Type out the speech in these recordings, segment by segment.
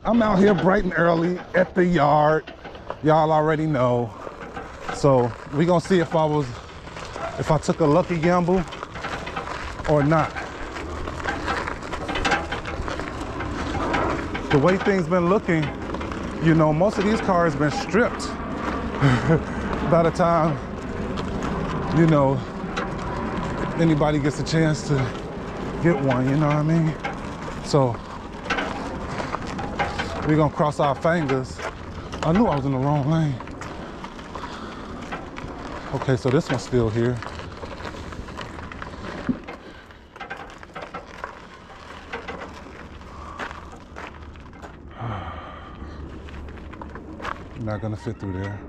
I'm out here bright and early at the yard. Y'all already know. So we gonna see if I took a lucky gamble or not. The way things been looking, you know, most of these cars been stripped by the time, you know, anybody gets a chance to get one, you know what I mean? So we're gonna cross our fingers. I knew I was in the wrong lane. Okay, so this one's still here. Not gonna fit through there.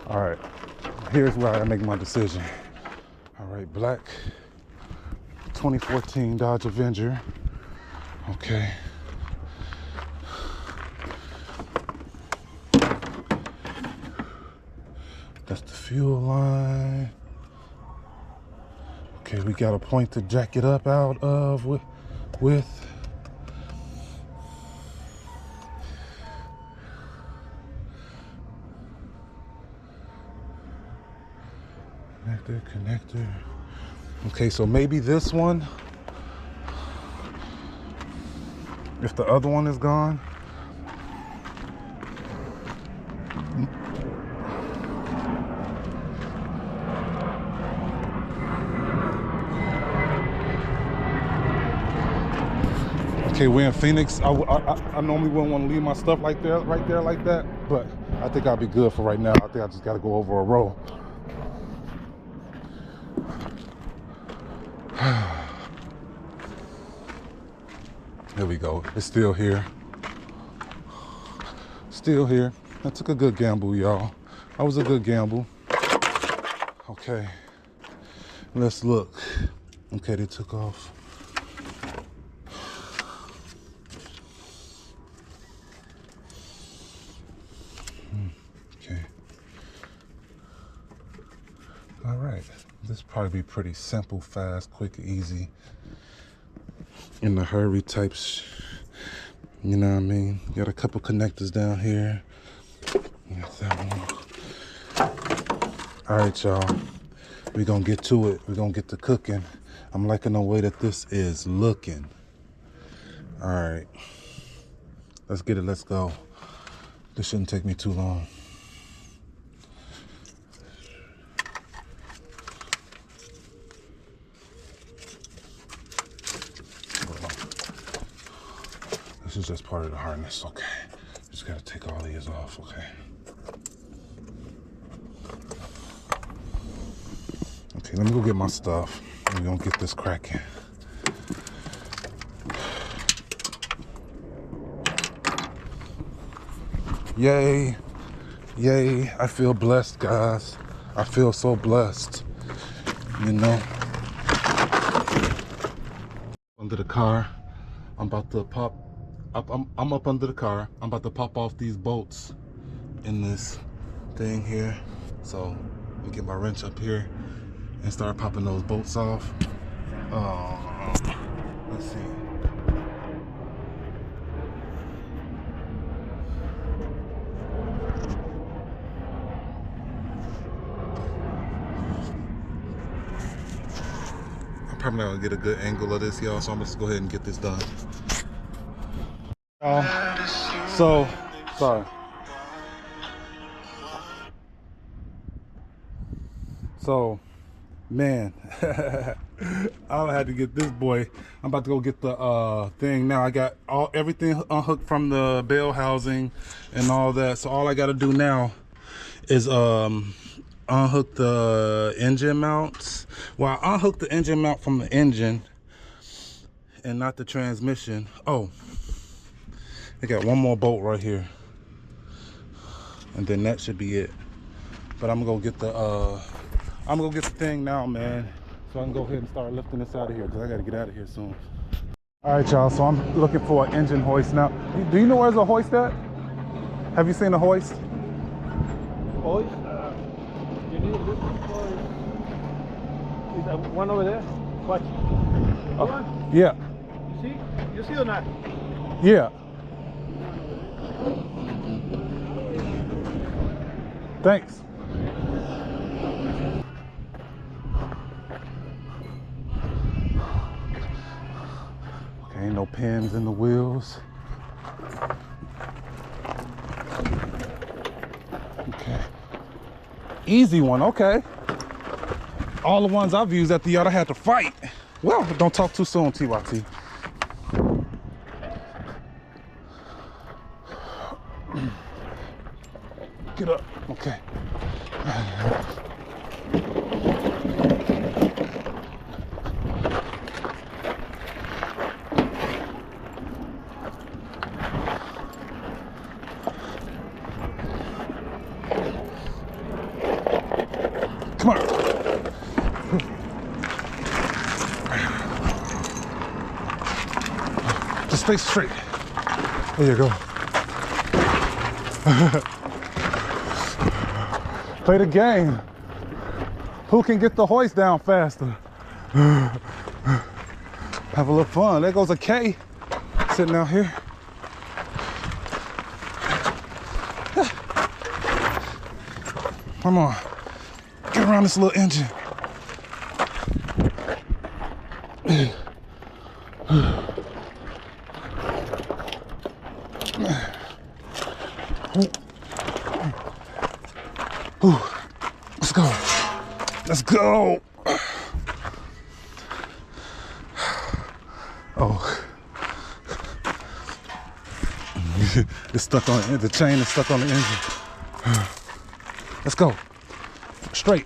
All right, here's where I make my decision. All right, black 2014 Dodge Avenger. Okay. That's the fuel line. Okay, we got a point to jack it up out of with. Connector. Okay, so maybe this one, if the other one is gone. Okay, we're in Phoenix. I normally wouldn't want to leave my stuff right there like that, but I think I'll be good for right now. I think I just got to go over a row. There we go. It's still here. Still here. I took a good gamble, y'all. That was a good gamble. Okay. Let's look. Okay, they took off. Okay. All right. This probably be pretty simple, fast, quick, easy. In the hurry types, you know what I mean? Got a couple connectors down here. Got that one. All right, y'all. We're gonna get to it. We're gonna get to cooking. I'm liking the way that this is looking. All right. Let's get it. Let's go. This shouldn't take me too long. This is just part of the harness, okay. Just gotta take all these off, okay. Okay, let me go get my stuff. We're gonna get this cracking. Yay, yay, I feel blessed, guys. I feel so blessed, you know. Under the car, I'm about to pop. I'm up under the car. I'm about to pop off these bolts in this thing here. So let me get my wrench up here and start popping those bolts off. Let's see. I'm probably not gonna get a good angle of this, y'all, so I'm just go ahead and get this done. So, sorry. So, man, I had to get this boy. I'm about to go get the thing now. I got everything unhooked from the bell housing and all that. So all I got to do now is unhook the engine mounts. Well, I unhooked the engine mount from the engine and not the transmission. Oh, I got one more bolt right here, and then that should be it. But I'm gonna go get the thing now, man. So I can go ahead and start lifting this out of here because I gotta get out of here soon. All right, y'all, so I'm looking for an engine hoist now. Do you know where's a hoist at? Have you seen a hoist? Hoist? You need to look for is that one over there? Watch. Yeah. You see? You see or not? Yeah. Thanks. Okay, no pins in the wheels. Okay. Easy one, okay. All the ones I've used at the yard I had to fight. Well, don't talk too soon, TYT. Get up, okay. Come on. Just stay straight. There you go. Play the game. Who can get the hoist down faster? Have a little fun. There goes a K sitting out here. Come on. Get around this little engine. Ooh. Let's go. Let's go. Oh. It's stuck on the chain is stuck on the engine. Let's go. Straight.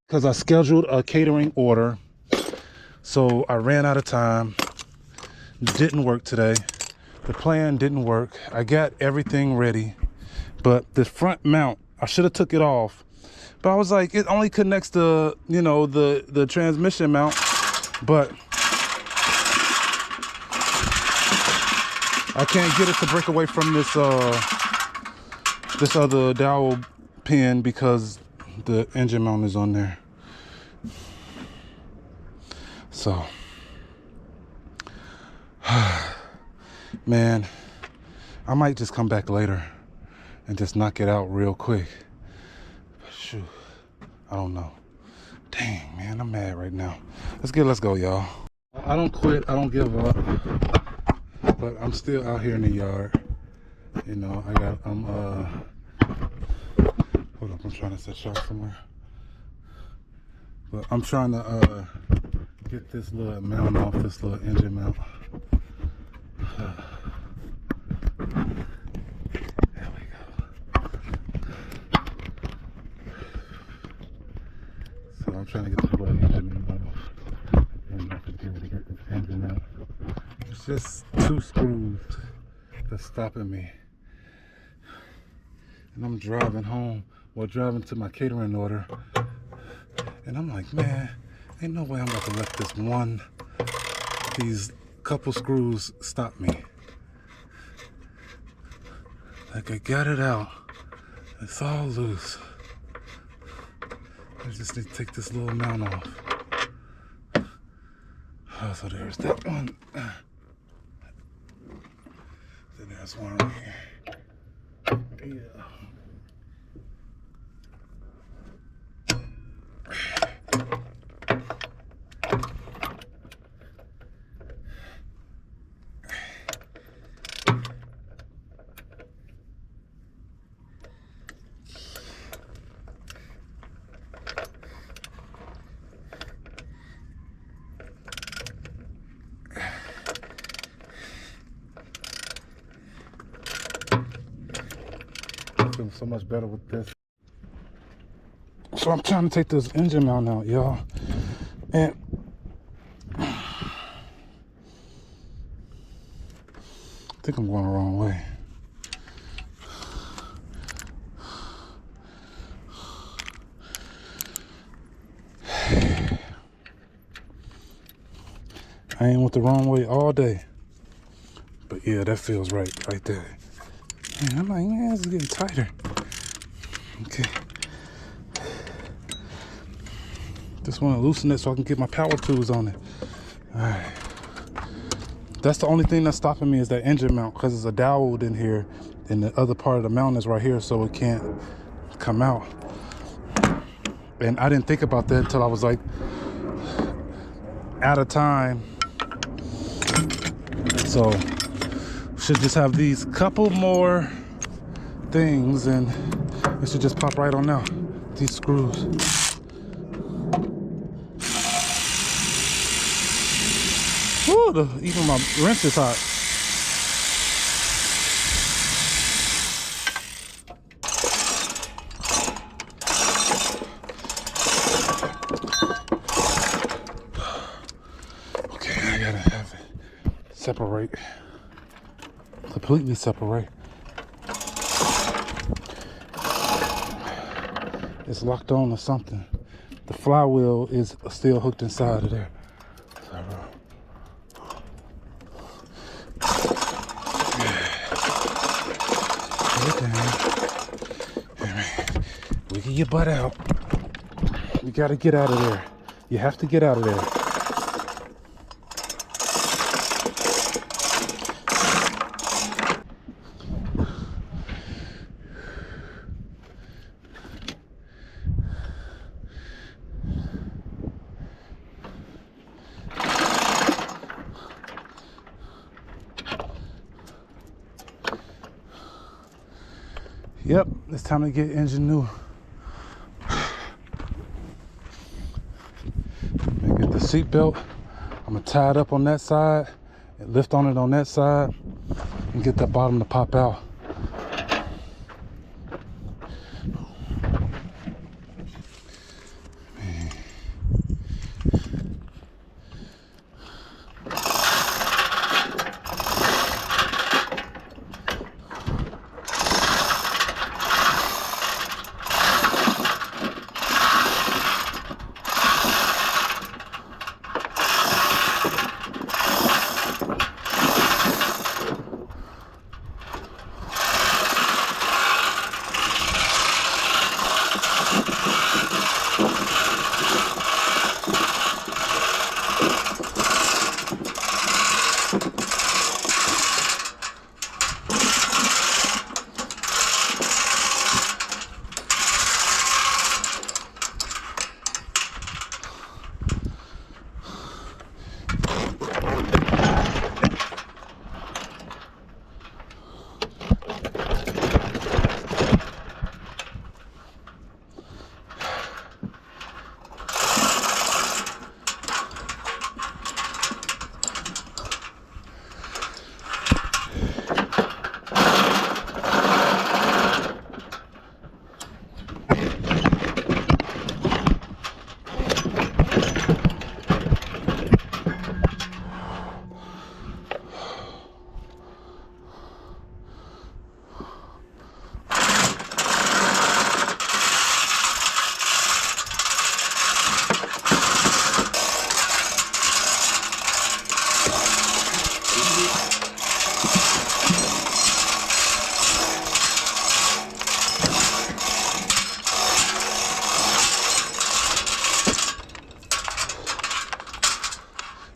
because I scheduled a catering order. So I ran out of time. Didn't work today. The plan didn't work. I got everything ready, but the front mount, I should have took it off. But I was like, it only connects to, you know, the transmission mount. But I can't get it to break away from this this other dowel pin because the engine mount is on there. So, man, I might just come back later and just knock it out real quick. But shoot, I don't know. Dang, man, I'm mad right now. Let's go, y'all. I don't quit, I don't give up, but I'm still out here in the yard. You know, hold up, I'm trying to set shot somewhere. But I'm trying to get this little mount off, this little engine mount. There we go. So I'm trying to get the little engine mount off. And I should be able to get this engine out. It's just 2 screws that's stopping me. And I'm driving home, well, driving to my catering order. And I'm like, man, ain't no way I'm about to let these couple screws stop me. Like, I got it out. It's all loose. I just need to take this little mount off. Oh, so there's that one. Then there's one right here. Yeah. I feel so much better with this. So I'm trying to take this engine mount out, y'all. And I think I'm going the wrong way. I ain't went the wrong way all day. But yeah, that feels right there. Man, I'm like, man, this is getting tighter. Okay. Just want to loosen it so I can get my power tools on it. All right. That's the only thing that's stopping me is that engine mount, because it's a dowel in here and the other part of the mount is right here, so it can't come out. And I didn't think about that until I was like out of time. So should just have these couple more things and it should just pop right on out. These screws. Woo, even my wrench is hot. Okay, I gotta have it separate. Completely separate. It's locked on or something. The flywheel is still hooked inside of there. Wiggle your butt out. You gotta get out of there. You have to get out of there. Yep, it's time to get engine new. Get the seat belt. I'm gonna tie it up on that side and lift on it on that side and get that bottom to pop out. Man.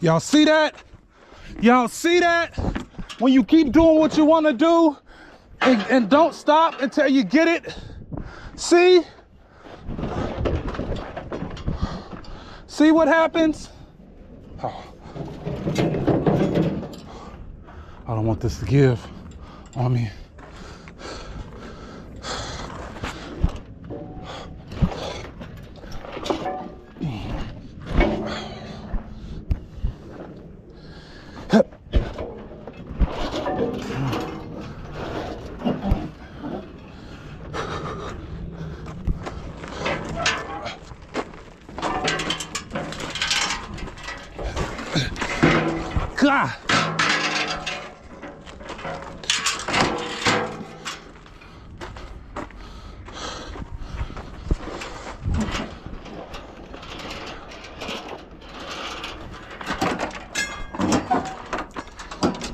Y'all see that? Y'all see that? When you keep doing what you want to do and don't stop until you get it. See? See what happens? Oh. I don't want this to give on me. God.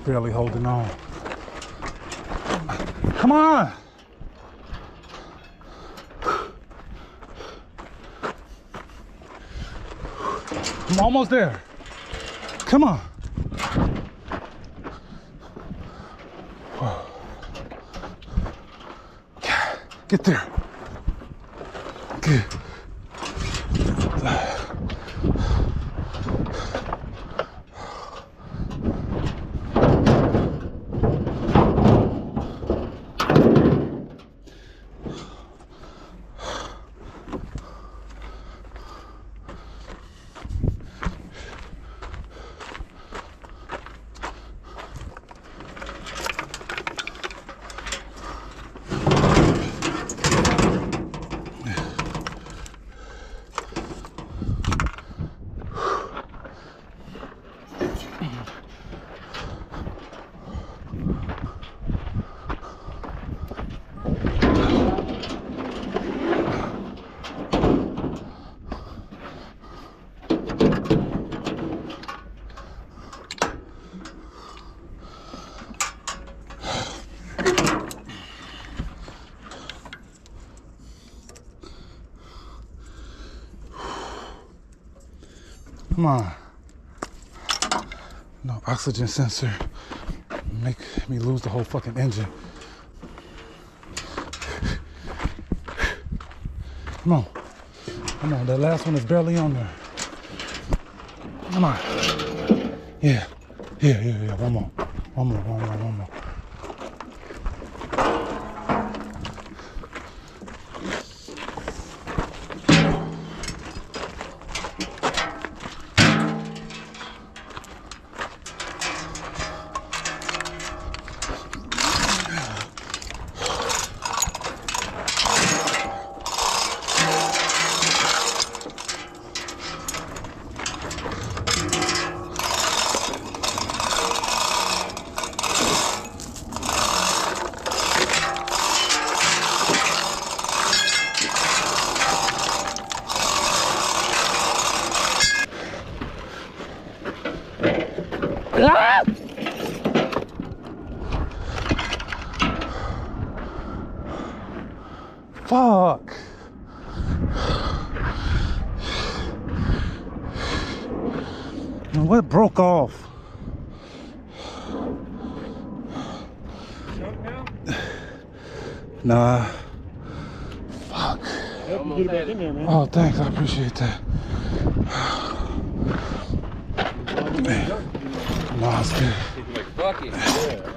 Barely holding on. Come on. I'm almost there. Come on. Get there. Good. Come on. No oxygen sensor. Make me lose the whole fucking engine. Come on. Come on. That last one is barely on there. Come on. Yeah. Yeah. One more. Ah! Fuck. And what broke off? Nah. Fuck. Yep, you get it back in there, man. Oh, thanks. I appreciate that. No, it's good. Like, fuck it. Yeah.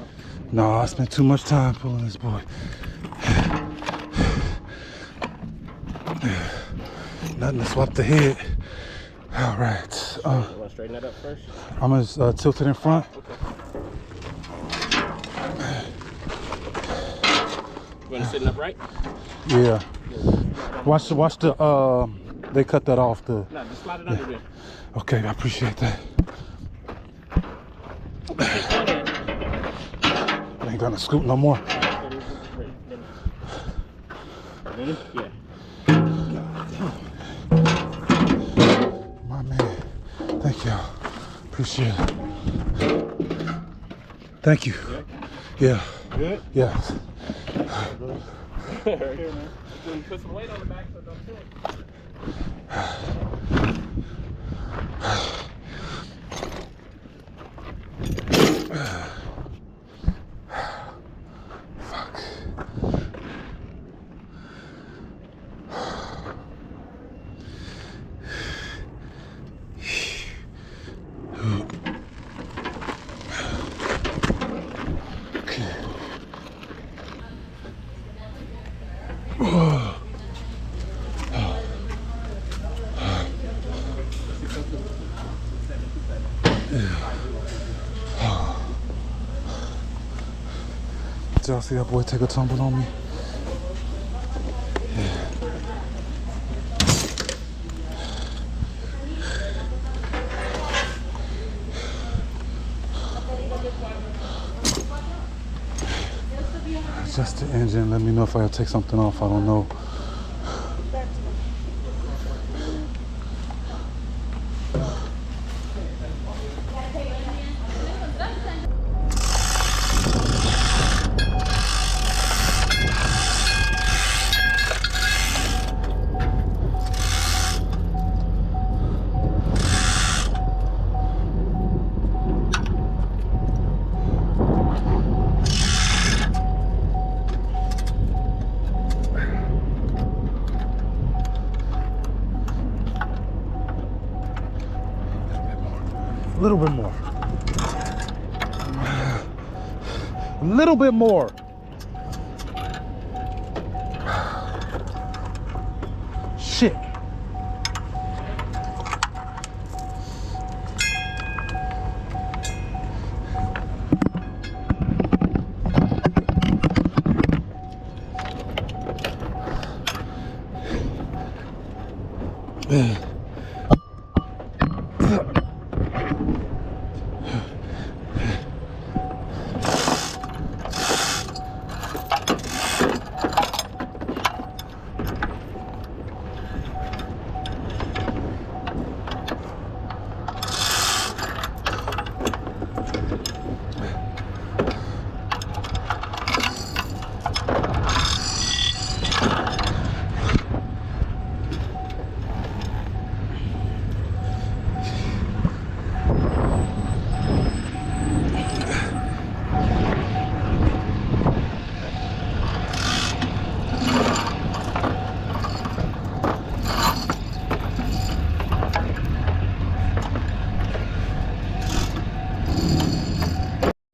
No, I spent too much time pulling this boy. Nothing to swap the head. All right. You want to straighten that up first? I'm gonna tilt it in front. You want to sit up right? Yeah. Watch the they cut that off the. No, just slide it under there. Okay, I appreciate that. I ain't gonna scoot no more. Yeah. My man. Thank y'all. Appreciate it. Thank you. Yeah. Good? Yes. Here, man. Put some weight on the back so it don't tilt. y'all see that boy take a tumble on me? Just the engine. Let me know if I take something off. I don't know. A little bit more. A little bit more. Shit.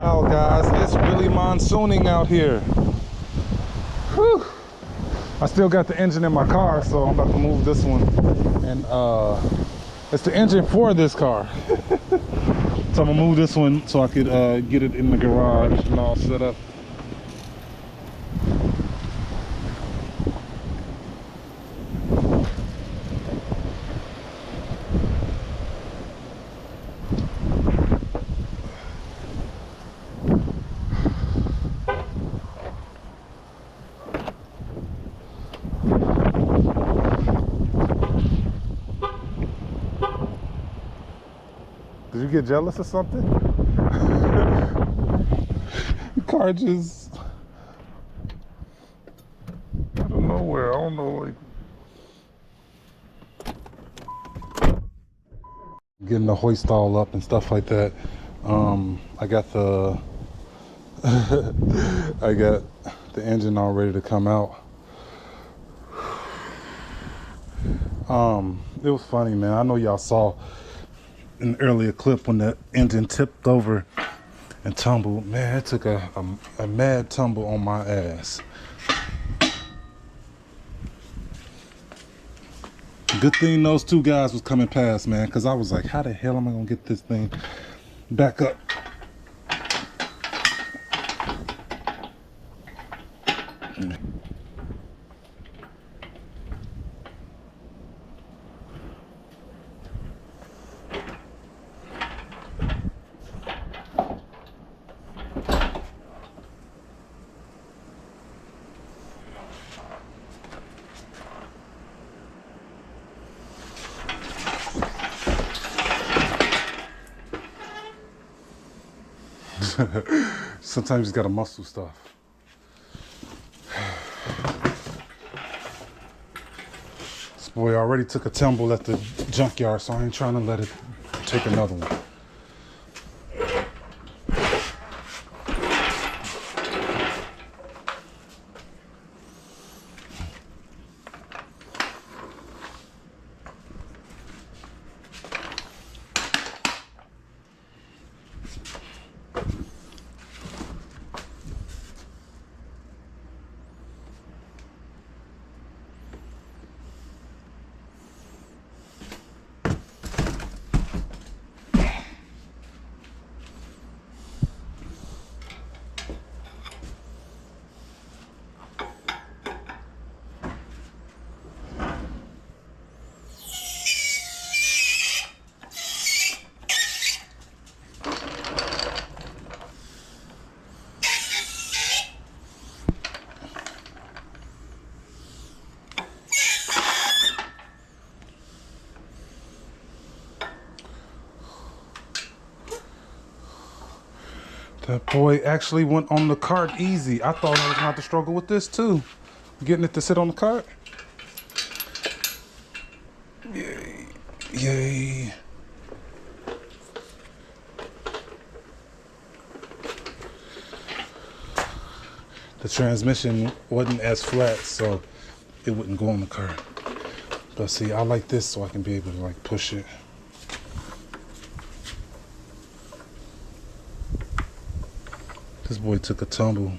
Oh guys, it's really monsooning out here. Whew. I still got the engine in my car, so I'm about to move this one. And it's the engine for this car. So I'm gonna move this one so I could get it in the garage and all set up. Did you get jealous or something? The car just, out of nowhere, I don't know, like, getting the hoist all up and stuff like that. I got the, I got the engine all ready to come out. It was funny, man. I know y'all saw an earlier clip when the engine tipped over and tumbled. Man, it took a mad tumble on my ass. Good thing those two guys was coming past, man, because I was like, how the hell am I gonna get this thing back up? Sometimes you just gotta muscle stuff. This boy already took a tumble at the junkyard, so I ain't trying to let it take another one. That boy actually went on the cart easy. I thought I was gonna have to struggle with this too. Getting it to sit on the cart. Yay. Yay. The transmission wasn't as flat, so it wouldn't go on the cart. But see, I like this so I can be able to like push it. This boy took a tumble.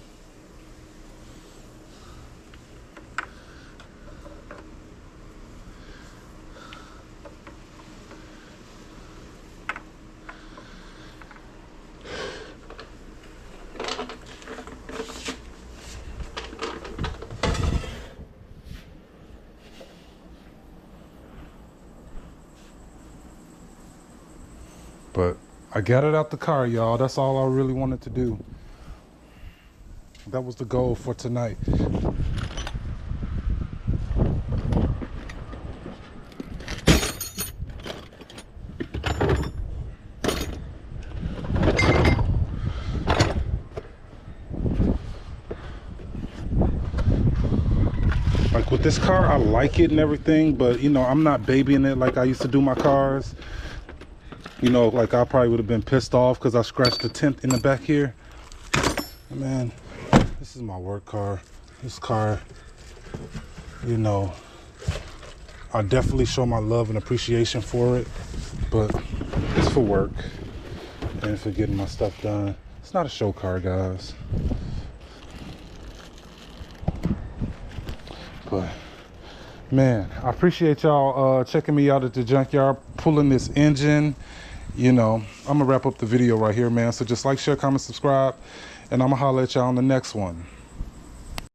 But I got it out the car, y'all. That's all I really wanted to do. That was the goal for tonight. Like with this car, I like it and everything, but you know, I'm not babying it like I used to do my cars. You know, like I probably would have been pissed off because I scratched the tint in the back here. Man, this is my work car. This car, you know, I definitely show my love and appreciation for it, but it's for work and for getting my stuff done. It's not a show car, guys. But man, I appreciate y'all checking me out at the junkyard, pulling this engine. You know, I'm gonna wrap up the video right here, man. So just like, share, comment, subscribe, and I'm gonna holler at y'all on the next one.